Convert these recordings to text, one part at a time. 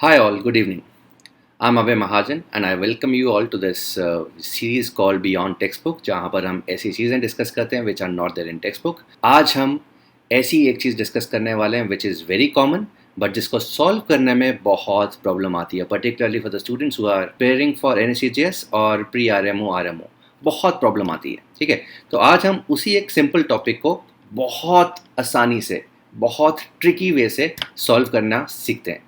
Hi all, good evening. I'm Abhay Mahajan and I welcome you all to this series called Beyond Textbook जहाँ पर हम ऐसी चीज़ें discuss करते हैं which are not there in textbook. आज हम ऐसी एक चीज़ डिस्कस करने वाले हैं which is very common but जिसको सॉल्व करने में बहुत प्रॉब्लम आती है particularly for the students who are preparing for NSCGS और pre RMO RMO बहुत प्रॉब्लम आती है. ठीक है, तो आज हम उसी एक सिंपल टॉपिक को बहुत आसानी से बहुत ट्रिकी वे से सॉल्व करना सीखते हैं.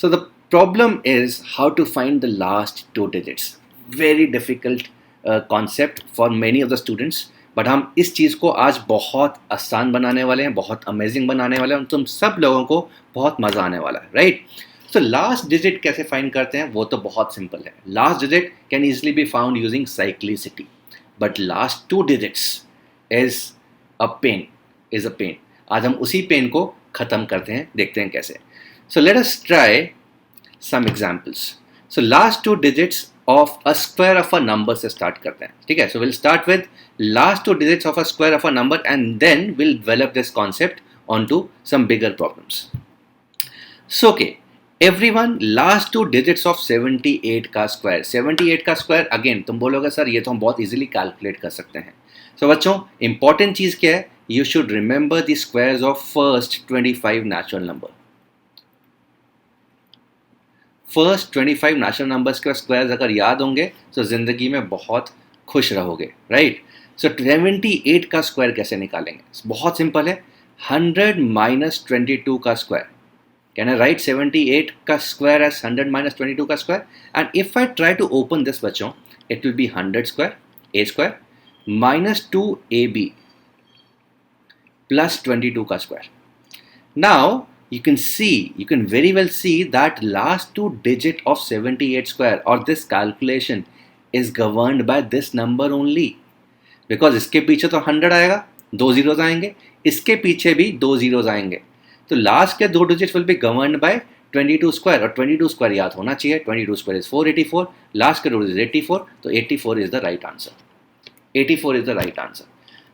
So the problem is how to find the last two digits. Very difficult concept for many of the students. But हम इस चीज़ को आज बहुत आसान बनाने वाले हैं, बहुत अमेजिंग बनाने वाले हैं और तुम सब लोगों को बहुत मज़ा आने वाला है, राइट? सो लास्ट डिजिट कैसे फाइंड करते हैं वो तो बहुत सिंपल है. Last digit can easily be found using cyclicity, but last two digits is a pain. आज हम उसी पेन को ख़त्म करते हैं, देखते हैं कैसे. So let us try some examples. So last two digits of a square of a number से start करते हैं. ठीक है, so we'll start with last two digits of a square of a number and then we'll develop this concept onto some bigger problems. So okay, everyone last two digits of 78 का square. 78 का square again तुम बोलोगे sir ये तो हम बहुत easily calculate कर सकते हैं. So बच्चों important चीज़ क्या है? You should remember the squares of first 25 natural number. First 25 natural numbers के स्क्वायर्स अगर याद होंगे तो ज़िंदगी में बहुत खुश रहोगे, राइट? सो 78 का स्क्वायर कैसे निकालेंगे? बहुत सिंपल है. 100 माइनस 22 का स्क्वायर. कैन आई राइट 78 का स्क्वायर एज 100 माइनस 22 का square? And if I try to open this बच्चों, it will be 100 square A square minus 2ab plus 22 का square. Now you can very well see that last two digit of 78 square or this calculation is governed by this number only. Because इसके पीछे तो 100 आएगा, दो zeros आएंगे, इसके पीछे भी दो जीरोज आएंगे. तो लास्ट के दो digit will B governed bye 22 square और 22 स्क्वायर याद होना चाहिए. 22 स्क्वायर इज 484, लास्ट के दो डिजिट 84, तो 84 is the right answer. 84 is the right answer.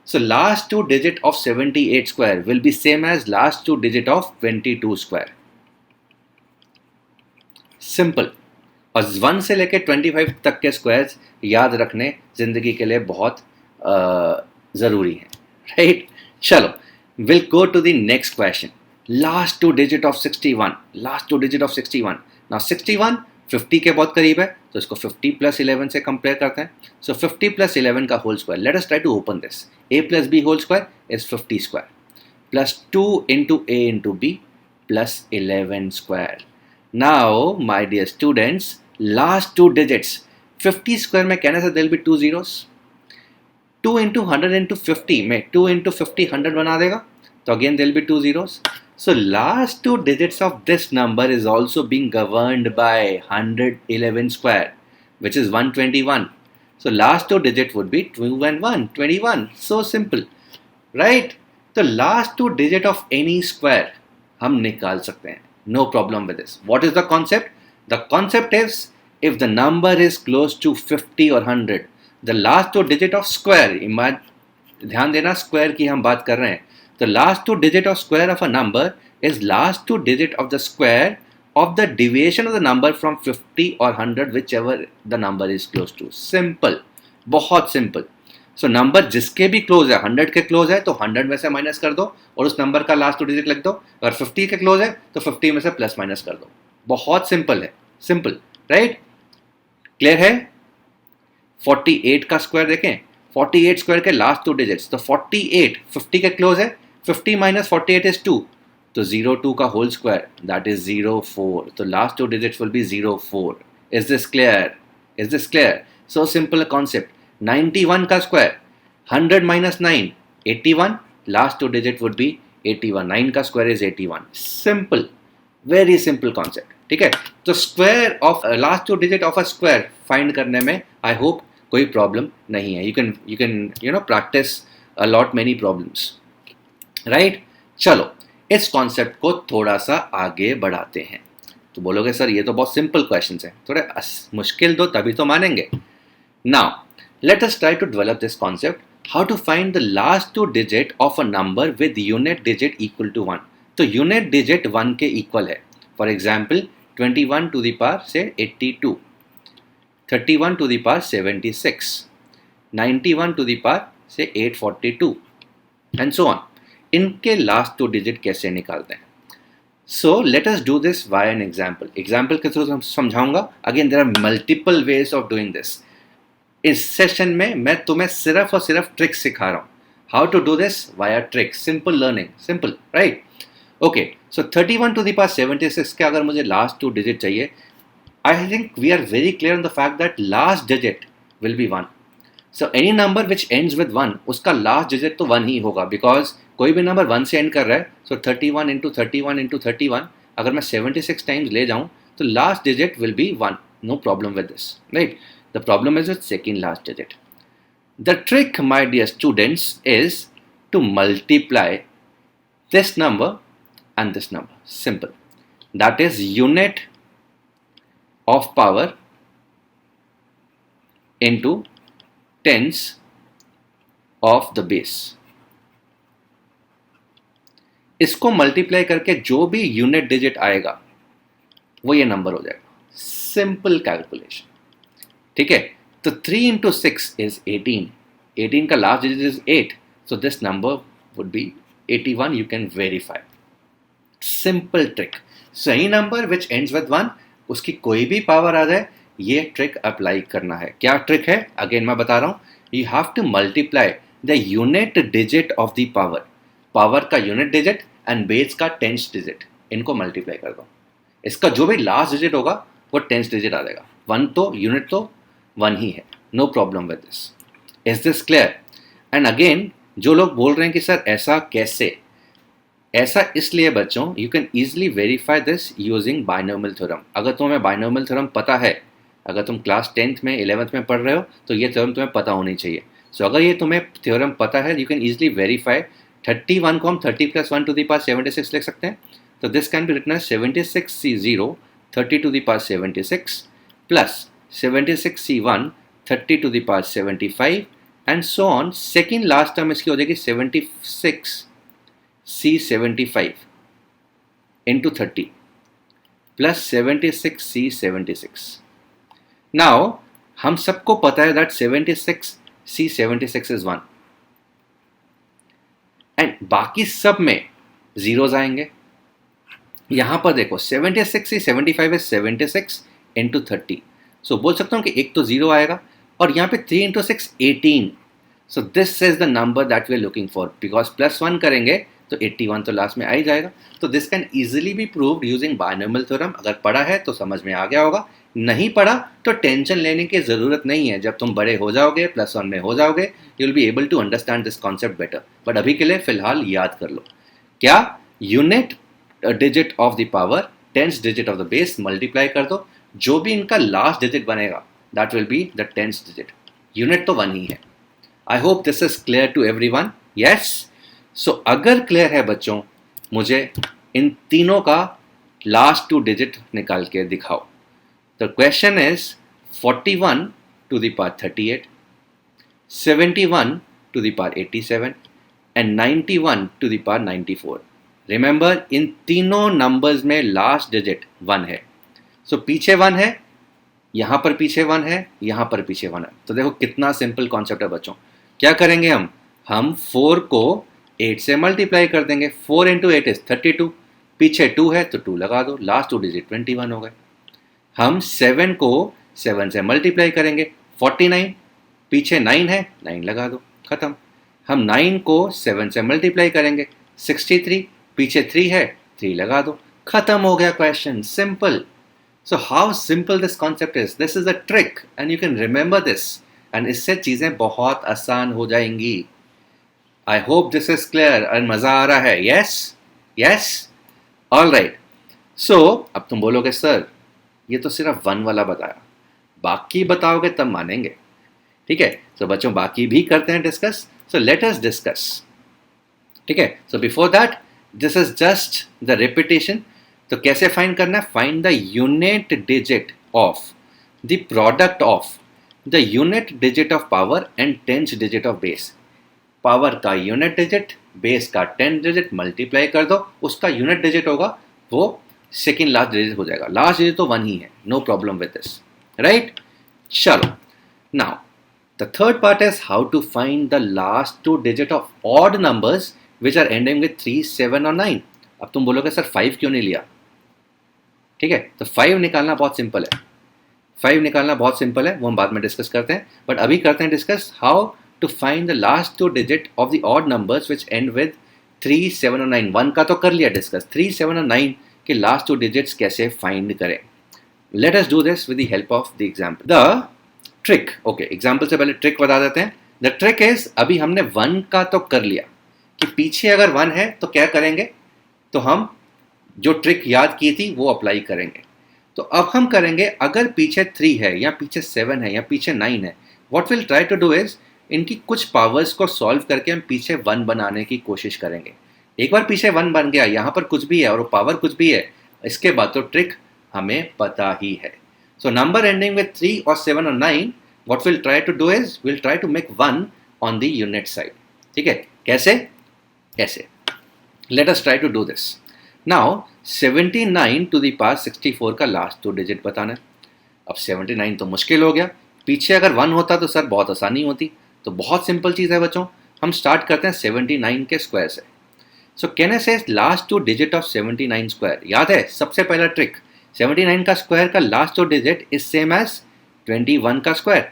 So last two digit of 78 square will be same as last two digit of 22 square. Simple. और 1 से लेकर 25 तक के स्क्वायर्स याद रखने जिंदगी के लिए बहुत ज़रूरी है, राइट? चलो, we'll go to the next question. Last two digit of 61. Last two digit of 61. Now 61 50 के बहुत करीब है, तो इसको 50 प्लस 11 से कंपेयर करते हैं. सो 50 प्लस 11 का whole square. Let us try to open this. a plus b whole square is 50 square plus 2 into a into b plus 11 square. Now my dear students, last two digits 50 square में कहने से there will be two zeros. 2 into 100 into 50 में 2 into 50 100 बना देगा, तो again there will be two zeros. So last two digits of this number is also being governed by 111 square, which is 121. So last two digit would be 2 and 1, 21. So simple, right? The last two digit of any square हम निकाल सकते हैं. No problem with this. What is the concept? The concept is if the number is close to 50 or 100, the last two digit of square, ध्यान देना square की हम बात कर रहे हैं. The last two digit of square of a number is last two digit of the square of the deviation of the number from 50 or 100, whichever the number is close to. Simple, बहुत simple. So number जिसके भी close है, 100 के close है तो 100 में से minus कर दो और उस नंबर का लास्ट टू डिजिट लिख दो. अगर 50 के close है तो 50 में से प्लस माइनस कर दो. बहुत सिंपल है, सिंपल, राइट? क्लियर है? 48 का स्क्वायर देखें. 48 स्क्वायर के लास्ट टू डिजिट्स, तो 48 50 के क्लोज है. 50 minus 48 is 2, तो 02 का होल स्क्वायर that is 04. तो last two digits will be 04. Is this clear? Is this clear? So simple concept. 91 का square 100 minus 9 81. Last two digit would be 81. 9 का square is 81. Simple, very simple concept. ठीक है, तो square of last two digit of a square find करने में I hope कोई problem नहीं है. you can practice a lot many problems. Right? चलो इस कॉन्सेप्ट को थोड़ा सा आगे बढ़ाते हैं. तो बोलोगे सर ये तो बहुत सिंपल क्वेश्चन है, थोड़े मुश्किल दो तभी तो मानेंगे. Now let us try to develop this concept. How to find the last two digit of a number with unit digit equal to 1. तो यूनिट डिजिट 1 के इक्वल है. For example 21 to the power से 82, 31 to the power 76, 91 to the power से 842 and so on. इनके last 2 digit कैसे निकालते हैं? So let us do this bye N example. Example के थ्रू समझाऊंगा। Again there are multiple ways of doing this. इस session में मैं तुम्हें सिर्फ और सिर्फ ट्रिक्स सिखा रहा हूँ। How to do this via tricks, simple learning, simple, right? Okay, so 31 to the power 76 के अगर मुझे लास्ट 2 डिजिट चाहिए, I think we are very clear on the fact that last digit will be 1। So any number which ends with 1, उसका last digit तो 1 ही होगा, because कोई भी number 1 से एंड कर रहा है। सो 31 इंटू 31 इंटू 31, अगर मैं 76 टाइम्स ले जाऊँ तो last digit will be 1, no problem with this, right? The problem is with second last digit. The trick, my dear students, is to multiply this number and this number. Simple. That is unit of power into tens of the base. इसको multiply करके जो भी unit digit आएगा वो ये number हो जाएगा। Simple calculation, ठीक है? तो 3 इंटू 6 इज 18, 18 का last digit is 8, so this number would be 81। You can verify, simple trick. सही नंबर विच एंड्स विद 1, उसकी कोई भी पावर आ जाए, ये ट्रिक अप्लाई करना है। क्या ट्रिक है? अगेन मैं बता रहा हूँ, you have to multiply the unit digit of the power, power का यूनिट डिजिट एंड बेस का टेंस डिजिट, इनको मल्टीप्लाई कर दो। इसका जो भी लास्ट डिजिट होगा वो टेंस डिजिट आ जाएगा। 1 तो यूनिट तो 1 ही है, no problem with this. Is this clear? And again जो लोग बोल रहे हैं कि सर ऐसा कैसे, ऐसा इसलिए बच्चों, you can easily verify this using binomial theorem. अगर तुम्हें बाइनोमियल थ्योरम पता है, अगर तुम क्लास 10th में 11th में पढ़ रहे हो तो ये थ्योरम तुम्हें पता होनी चाहिए। सो अगर ये तुम्हें थ्योरम पता है, यू कैन ईजिली वेरीफाई। 31 को हम 30 + 1 टू द पावर 76 लिख सकते हैं। तो this can be written as 76C0 30 to the power 76 plus 76C1 30 to the power 75 and so on. Second last term इसकी हो जाएगी 76C75 into 30 plus 76C76। Now हम सबको पता है दैट 76C76 इज 1 एंड बाकी सब में जीरोज आएंगे। यहां पर देखो 76C75 इज 76 इंटू 30, सो बोल सकता हूं कि एक तो जीरो आएगा, और यहाँ पे 3 into 6 18। So this is the number that we are looking for, because +1 करेंगे तो 81 तो लास्ट में आ ही जाएगा। तो this can easily be proved using binomial theorem. अगर पढ़ा है तो समझ में आ गया होगा, नहीं पढ़ा तो टेंशन लेने की जरूरत नहीं है। जब तुम बड़े हो जाओगे, +1 में हो जाओगे, you will be able to understand this concept better. But अभी के लिए फिलहाल याद कर लो, क्या unit digit of the power tens digit of the base multiply कर दो, जो भी इनका लास्ट डिजिट बनेगा that will be the tens digit. Unit तो 1 ही है। I hope this is clear to everyone. Yes, so अगर क्लियर है बच्चों, मुझे इन तीनों का लास्ट 2 डिजिट निकाल के दिखाओ। The question is 41 to the power 38, 71 to the power 87 and 91 to the power 94। Remember, इन तीनों नंबर्स में लास्ट डिजिट 1 है। सो पीछे 1 है, यहां पर पीछे 1 है, यहां पर पीछे 1 है। तो देखो कितना सिंपल कॉन्सेप्ट है बच्चों। क्या करेंगे हम 4 को 8 से मल्टीप्लाई कर देंगे। 4 इंटू 8 इज 32, पीछे 2 है तो 2 लगा दो, लास्ट 2 डिजिट 21 हो गए। हम 7 को 7 से मल्टीप्लाई करेंगे, 49, पीछे 9 है, 9 लगा दो, खत्म। हम 9 को 7 से मल्टीप्लाई करेंगे, 63, पीछे 3 है, 3 लगा दो, खत्म हो गया question. Simple. So how simple this concept is, this is a trick and you can remember this, and इससे चीजें बहुत आसान हो जाएंगी। I hope this is clear and मजा आ रहा है। Yes yes, all right. So अब तुम बोलोगे सर ये तो सिर्फ 1 वाला बताया, बाकी बताओगे तब मानेंगे। ठीक है, सो बच्चों बाकी भी करते हैं डिस्कस। सो लेट अस डिस्कस। ठीक है, so before that this is just the repetition. तो कैसे फाइंड करना है? Find the unit digit of the product of the unit digit of power and tenth digit of base. Power का unit digit, base का 10 digit multiply कर दो, उसका unit digit होगा वो सेकेंड लास्ट डिजिट हो जाएगा, लास्ट डिजिट तो 1 ही है, no problem with this, right. चलो, now the third part is how to find the last 2 digit of odd numbers which are ending with 3, 7 और 9। अब तुम बोलोगे सर 5 क्यों नहीं लिया? ठीक है, तो 5 निकालना बहुत सिंपल है, 5 निकालना बहुत सिंपल है, वो हम बाद में डिस्कस करते हैं, बट अभी करते हैं discuss how to find the last 2 digit of the odd numbers which end with 3, 7 और 9। 1 का तो कर लिया डिस्कस, 3, 7 और 9 के लास्ट 2 डिजिट्स कैसे फाइंड करें। Late us do this with the help of the example. The trick, okay, example से पहले ट्रिक बता देते हैं। द ट्रिक इज, अभी हमने 1 का तो कर लिया कि पीछे अगर 1 है तो क्या करेंगे, तो हम जो ट्रिक याद की थी वो अप्लाई करेंगे। तो अब हम करेंगे, अगर पीछे 3 है या पीछे 7 है या पीछे 9 है, what will try to do is इनकी कुछ पावर्स को सॉल्व करके हम पीछे 1 बनाने की कोशिश करेंगे। एक बार पीछे 1 बन गया, यहाँ पर कुछ भी है और वो पावर कुछ भी है, इसके बाद तो ट्रिक हमें पता ही है। सो नंबर एंडिंग विद 3 और 7 और 9, what will try to do is will try to make 1 on the unit side. ठीक है, कैसे कैसे, let us try to do this. Now 79 to the power 64 का लास्ट 2 डिजिट बताना है। अब 79 तो मुश्किल हो गया, पीछे अगर 1 होता तो सर बहुत आसानी होती। तो बहुत सिंपल चीज़ है बच्चों, हम स्टार्ट करते हैं 79 के स्क्वायर से। सो कैन आई से लास्ट 2 डिजिट ऑफ 79 स्क्वायर, याद है सबसे पहला ट्रिक, 79 का स्क्वायर का last 2 digit is same as 21 का स्क्वायर,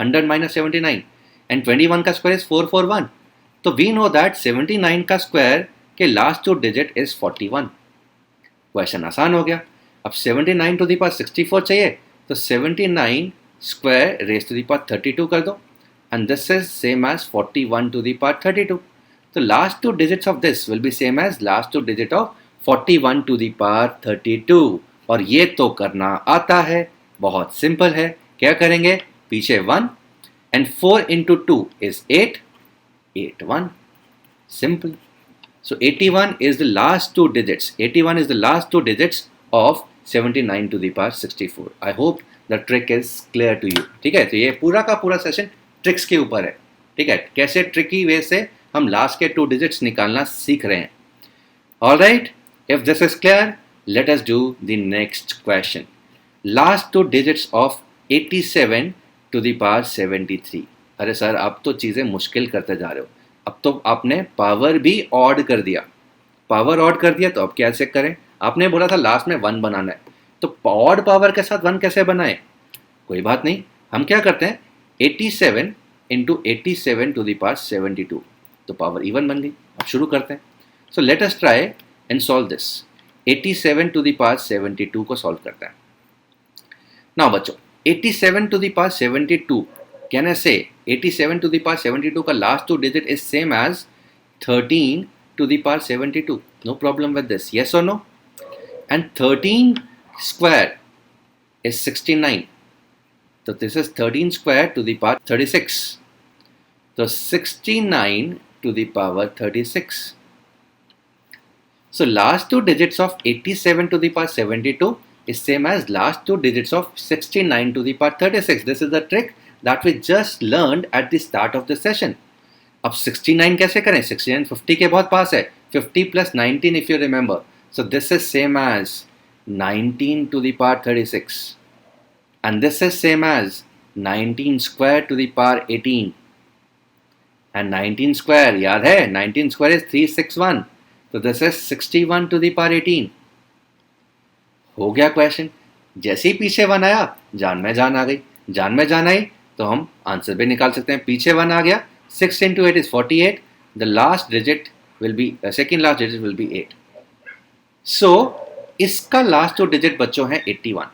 100 माइनस 79, एंड 21 का स्क्वायर इज 441। तो वी नो दैट 79 का स्क्वायर के लास्ट 2 डिजिट इज 41। क्वेश्चन आसान हो गया। अब 79 टू द पावर 64 चाहिए, तो 79 square raise to the power 32 कर दो, and this is same as 41 to the power 32। तो last 2 digits of this will be same as last 2 digit of 41 to the power 32। और ये तो करना आता है, बहुत सिंपल है। क्या करेंगे, पीछे 1 and 4 into 2 is 8, 81, simple. So 81 is the last 2 digits. 81 is the last 2 digits of 79 to the power 64. I hope the trick is clear to you. ठीक है, तो ये पूरा का पूरा सेशन ट्रिक्स के ऊपर है। ठीक है, कैसे ट्रिकी वे से हम लास्ट के 2 डिजिट्स निकालना सीख रहे हैं। All right, if this is clear, let us do the next question. Last 2 digits of 87 to the power 73. अरे सर अब तो चीज़ें मुश्किल करते जा रहे हो, अब तो आपने पावर भी ऑड कर दिया, पावर ऑड कर दिया, तो अब कैसे करें? आपने बोला था लास्ट में 1 बनाना है, तो ऑड पावर के साथ 1 कैसे बनाए? कोई बात नहीं, हम क्या करते हैं 87 इंटू 87 टू द पावर 72, तो पावर इवन बन गई। अब शुरू करते हैं। So let us try and solve this. 87 to the power 72 को सॉल्व करते हैं। नाउ बच्चों 87 to the power 72, can I say 87 to the power 72 का last 2 digit is same as 13 to the power 72? No problem with this, yes or no? And 13 square is 69. So this is 13 square to the power 36. So 69 to the power 36. So last 2 digits of 87 to the power 72 is same as last 2 digits of 69 to the power 36. This is the trick that we just learned at the start of the session. अब 69 कैसे करें? 69 50 के बहुत पास है, 50 plus 19 if you remember. So this is same as 19 to the power 36. And this is same as 19 square to the power 18. And 19 square, याद है 19 square is 361. So this is 61 to the power 18. हो गया question. जैसे ही पीछे 1 आया, जान में जान आ गई, जान में जान आई तो हम आंसर भी निकाल सकते हैं। पीछे 1 आ गया, 6 into 8 is 48. The last digit will be second last digit will be 8. So इसका लास्ट 2 डिजिट बच्चों है 81।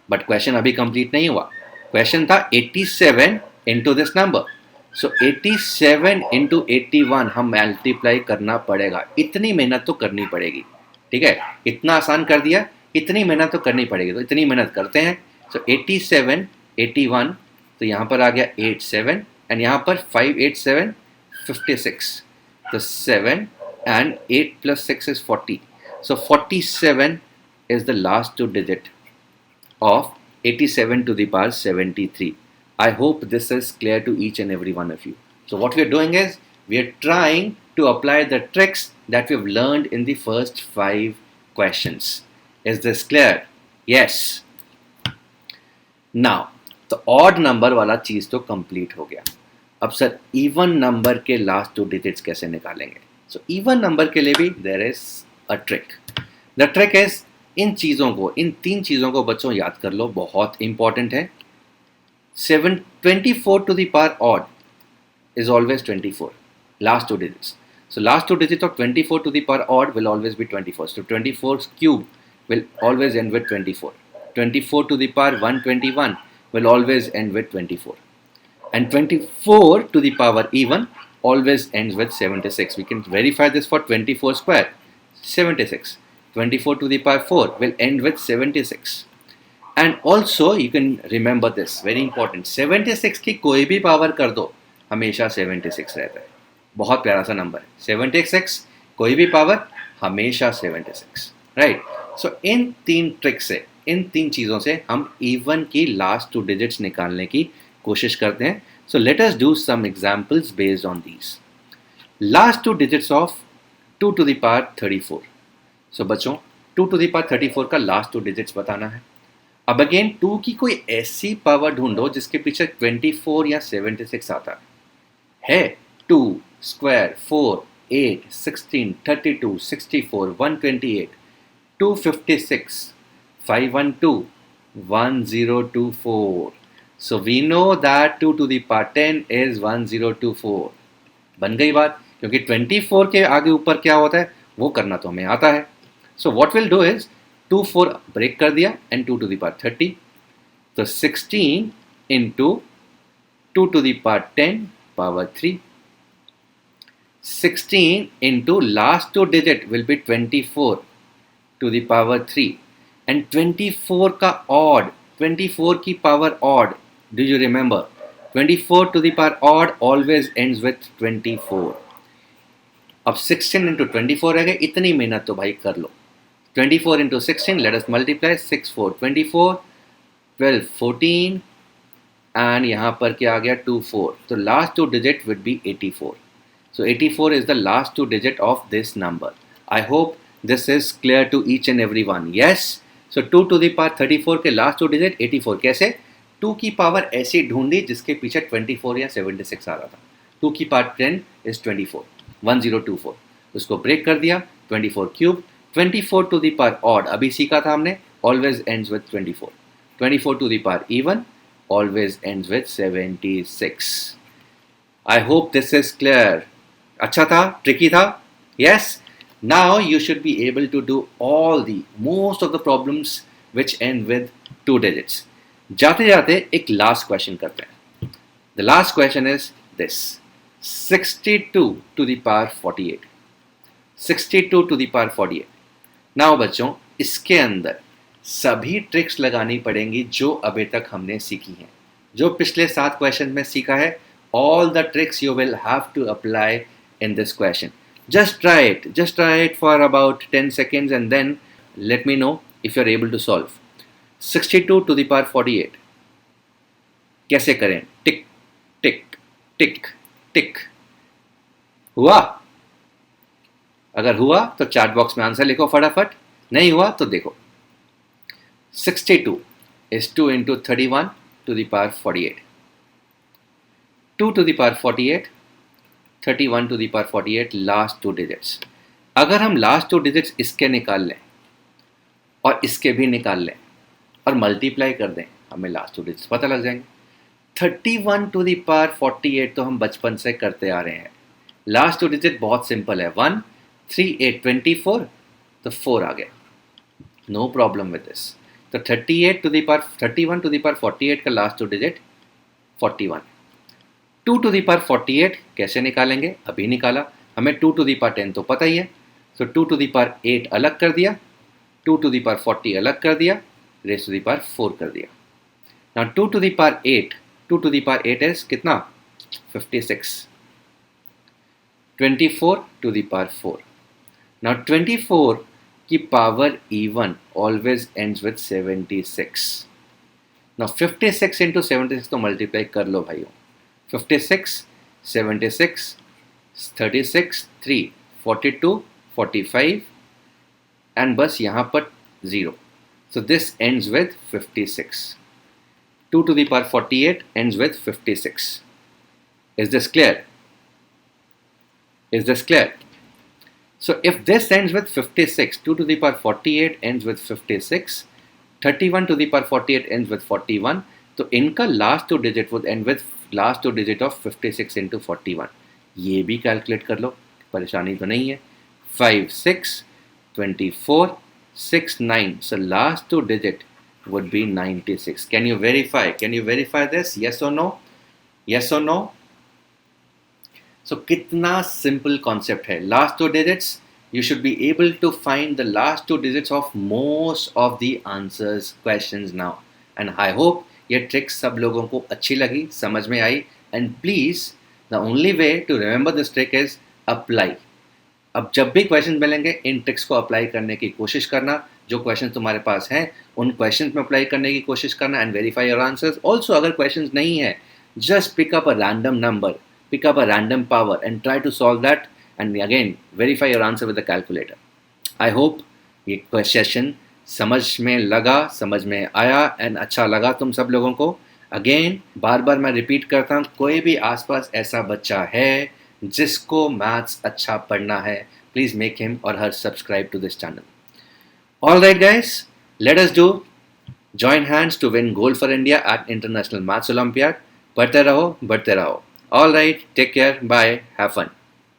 बट क्वेश्चन अभी कंप्लीट नहीं हुआ। क्वेश्चन था 87 into this number. So 87 into 81 हम मल्टीप्लाई करना पड़ेगा। इतनी मेहनत तो करनी पड़ेगी। ठीक है, इतना आसान कर दिया, इतनी मेहनत तो करनी पड़ेगी, तो इतनी मेहनत करते हैं। So 87 81, तो यहाँ पर आ गया 87 एंड यहाँ पर 5 8 7 56, तो 7 and 8 plus 6 is 40. So 47 is the last 2 digit of 87 to the power 73. I hope this is clear to each and every one of you. So what we are doing is we are trying to apply the tricks that we have learned in the first 5 questions. Is this clear? Yes. Now तो odd number वाला चीज तो complete हो गया। अब sir even number के last 2 digits कैसे निकालेंगे? सो इवन नंबर के लिए भी there is a trick. The trick is, इन चीजों को, इन 3 चीजों को बच्चों याद कर लो, बहुत इंपॉर्टेंट है। 24 to the power odd is always 24, last 2 digits. So last 2 digits of 24 to the power odd will always be 24. So 24's cube will always end with 24. 24 to the power 121 will always end with 24. And 24 to the power even always ends with 76. We can verify this for 24 square, 76. 24 to the power 4 will end with 76. And also you can remember this, very important, 76 की कोई भी power कर दो हमेशा 76 रहता है। बहुत प्यारा सा नंबर है 76, कोई भी पावर हमेशा 76, राइट। सो इन 3 ट्रिक से, इन 3 चीज़ों से हम इवन की लास्ट 2 डिजिट्स निकालने की कोशिश करते हैं। So let us do some examples based on these. Last 2 digits of 2 to the power 34। सो बच्चों 2 to the power 34 का लास्ट 2 डिजिट्स बताना है। अब अगेन 2 की कोई ऐसी पावर ढूंढो जिसके पीछे 24 या 76 आता है। 2 square 4 8 16 32 64 128 256 512 1024। So we know that 2 to the power 10 is 1024। बन गई बात, क्योंकि 24 के आगे ऊपर क्या होता है वो करना तो हमें आता है। So what will do is 2 4 break कर दिया एंड 2 to the power 30, तो 16 into 2 to the power 10 power 3। 16 into last 2 digit will be 24 to the power 3 and 24 का odd, 24 की power odd, do you remember 24 to the power odd always ends with 24। अब 16 into 24 रह गए, इतनी मेहनत तो भाई कर लो। 24 into 16, let us multiply, 6 4 24, 12 14 and यहाँ पर क्या आ गया 2 4, तो last 2 digit would be 84। So 84 is the last 2 digit of this number। I hope this is clear to each and every one। Yes, so 2 to the power 34 के last 2 digit 84। कैसे? 2 की power ऐसी ढूंढी जिसके पीछे 24 या 76 आ रहा था। 2 की पावर 10 is 24, 1024, उसको ब्रेक कर दिया, 24 cube. 24 to the power odd अभी सीखा था हमने, always ends with 24। 24 to the power even always ends with 76। I hope this is clear। अच्छा था, ट्रिकी था? Yes। Now you should be able to do all the most of the problems which end with 2 digits। जाते जाते एक last question करते हैं। The last question is this, 62 to the power 48। 62 to the power 48। Now बच्चों इसके अंदर सभी tricks लगानी पड़ेंगी जो अभी तक हमने सीखी हैं, जो पिछले 7 क्वेश्चन में सीखा है। All the tricks you will have to apply in this question. just try it for about 10 seconds and then let me know if you're able to solve। 62 to the power 48 कैसे करें? टिक टिक टिक टिक। हुआ? अगर हुआ तो chat box में answer लिखो फटाफट, नहीं हुआ तो देखो। 62 is 2 into 31 to the power 48। 2 to the power 48, 31 to the power 48, last 2 digits. अगर हम लास्ट 2 डिजिट्स इसके निकाल लें और इसके भी निकाल लें और मल्टीप्लाई कर दें, हमें लास्ट 2 डिजिट्स पता लग जाएंगे। 31 to the power 48 तो हम बचपन से करते आ रहे हैं। लास्ट 2 डिजिट बहुत सिंपल है, 1 3 8 24, तो 4 आ गया, नो प्रॉब्लम विद दिस। तो 31 to the power 48 का last 2 digit 41। 2 to the power 48 कैसे निकालेंगे? अभी निकाला, हमें 2 to the power 10 तो पता ही है। तो 2 to the power 8 अलग कर दिया, 2 to the power 40 अलग कर दिया, रेज़ टू द पावर 4 कर दिया। Now 2 to the power 8, 2 to the power 8 is कितना? 56। 24 to the power 4। Now 24 की power even always ends with 76। Now 56 into 76 तो मल्टीप्लाई कर लो भाइयों। 56 76 36 3 42 45 एंड बस यहाँ पर 0. So this ends with 56. 2 to the power 48 ends with 56. Is this clear? Is this clear? So if this ends with 56, 2 to the power 48 ends with 56, 31 to the power 48 ends with 41, तो इनका last two digit would and with last two digit of 56 into 41. ये भी calculate कर लो, परेशानी तो नहीं है. 5 6 24 6 9. So last two digit would be 96. Can you verify? Can you verify this? Yes or no? Yes or no? So कितना simple concept है. Last two digits, you should be able to find the last two digits of most of the answers questions now. And I hope ये tricks सब लोगों को अच्छी लगी, समझ में आई. And please the only way to remember this trick is apply. अब जब भी क्वेश्चन मिलेंगे इन ट्रिक्स को अप्लाई करने की कोशिश करना. जो क्वेश्चन तुम्हारे पास हैं उन क्वेश्चन में अप्लाई करने की कोशिश करना and verify your answers. Also अगर क्वेश्चन नहीं है, just pick up a random number, pick up a random power and try to solve that, and again verify your answer with the calculator. I hope ये session समझ में लगा, समझ में आया एंड अच्छा लगा तुम सब लोगों को. अगेन बार बार मैं रिपीट करता हूँ, कोई भी आसपास ऐसा बच्चा है जिसको मैथ्स अच्छा पढ़ना है, प्लीज मेक हिम और her subscribe to this channel. Alright guys, let us do join hands to win gold for India at International Maths Olympiad. पढ़ते रहो, बढ़ते रहो. All right, take care, bye, have fun.